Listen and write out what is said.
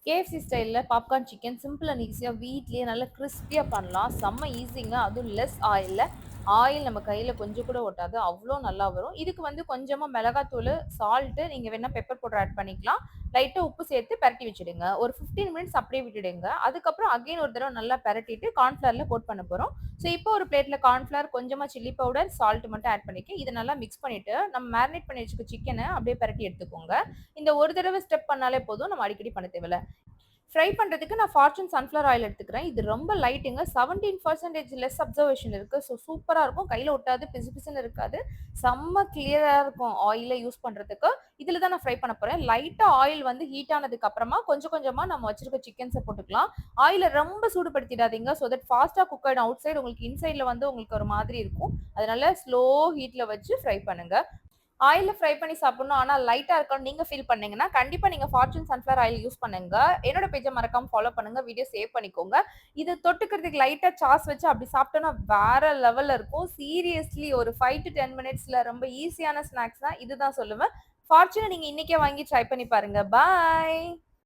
KFC ஸ்டைல்ல popcorn chicken simple and ஈஸியா வீட்லயே நல்லா கிறிஸ்பியா பண்ணலாம். செம்ம ஈஸிங்க. அதுவும் லெஸ் ஆயில்ல. ஆயில் நம்ம கையில கொஞ்சம் கூட ஒட்டாது. அவ்ளோ நல்லா வரும். இதுக்கு வந்து கொஞ்சமா மிளகாத்தூளு, சால்ட்டு, நீங்க வேணா பெப்பர் பவுடர் ஆட் பண்ணிக்கலாம். லைட்டா உப்பு சேர்த்து பெரட்டி வச்சுடுங்க. ஒரு 15 மினிட்ஸ் அப்படியே விட்டுடுங்க. அதுக்கப்புறம் அகைன் ஒரு தடவ நல்லா பெரட்டிட்டு கார்ன்ஃப்ளவர்ல கோட் பண்ண போறோம். ஸோ இப்போ ஒரு பிளேட்ல கார்ன்ஃப்ளவர், கொஞ்சமா சில்லி பவுடர், சால்ட் மட்டும் ஆட் பண்ணிக்க. இத நல்லா மிக்ஸ் பண்ணிட்டு, நம்ம மேரினேட் பண்ணி வச்சுக்க சிக்கன அப்படியே பெரட்டி எடுத்துக்கோங்க. இந்த ஒரு தடவ ஸ்டெப் பண்ணாலே போதும். நம்ம அடிக்கடி பண்ண தேவையில்ல. ஃப்ரை பண்றதுக்கு நான் ஃபார்ச்சூன் சன்ஃப்ளவர் ஆயில் எடுத்துக்கிறேன். இது ரொம்ப லைட்டுங்க. 17% லெஸ் அப்சர்வேஷன் இருக்கு. ஸோ சூப்பரா இருக்கும். கையில ஒட்டாது, பிசு பிசுன்னு இருக்காது. செம்ம கிளியரா இருக்கும் ஆயில யூஸ் பண்றதுக்கு. இதுல தான் நான் ஃப்ரை பண்ண போறேன். லைட்டா ஆயில் வந்து ஹீட் ஆனதுக்கு அப்புறமா கொஞ்சம் கொஞ்சமா நம்ம வச்சிருக்க சிக்கன்ஸ போட்டுக்கலாம். ஆயில ரொம்ப சூடுபடுத்திடாதீங்க. சோ தட் ஃபாஸ்ட்டா குக் ஆயிடும். அவுட் சைடு உங்களுக்கு இன்சைட்ல வந்து உங்களுக்கு ஒரு மாதிரி இருக்கும். அதனால ஸ்லோ ஹீட்ல வச்சு ஃப்ரை பண்ணுங்க. ஆயில்ல ஃப்ரை பண்ணி சாப்பிடணும். ஆனா லைட்டா இருக்கணும்னு நீங்க ஃபீல் பண்ணீங்கன்னா, கண்டிப்பா நீங்க ஃபார்ச்சூன் சன்ஃப்ளவர் ஆயில் யூஸ் பண்ணுங்க. என்னோட பேஜ மறக்காம ஃபாலோ பண்ணுங்க. வீடியோ சேவ் பண்ணிக்கோங்க. இது தொட்டுக்கிறதுக்கு லைட்டா சாஸ் வச்சு அப்படி சாப்பிட்டோம்னா வேற லெவல்ல இருக்கும். சீரியஸ்லி ஒரு 5 டூ 10 மினிட்ஸ்ல ரொம்ப ஈஸியான ஸ்நாக்ஸ்னா இதுதான் சொல்லுவேன். ஃபார்ச்சூன நீங்க இன்னைக்கே வாங்கி ட்ரை பண்ணி பாருங்க. பாய்.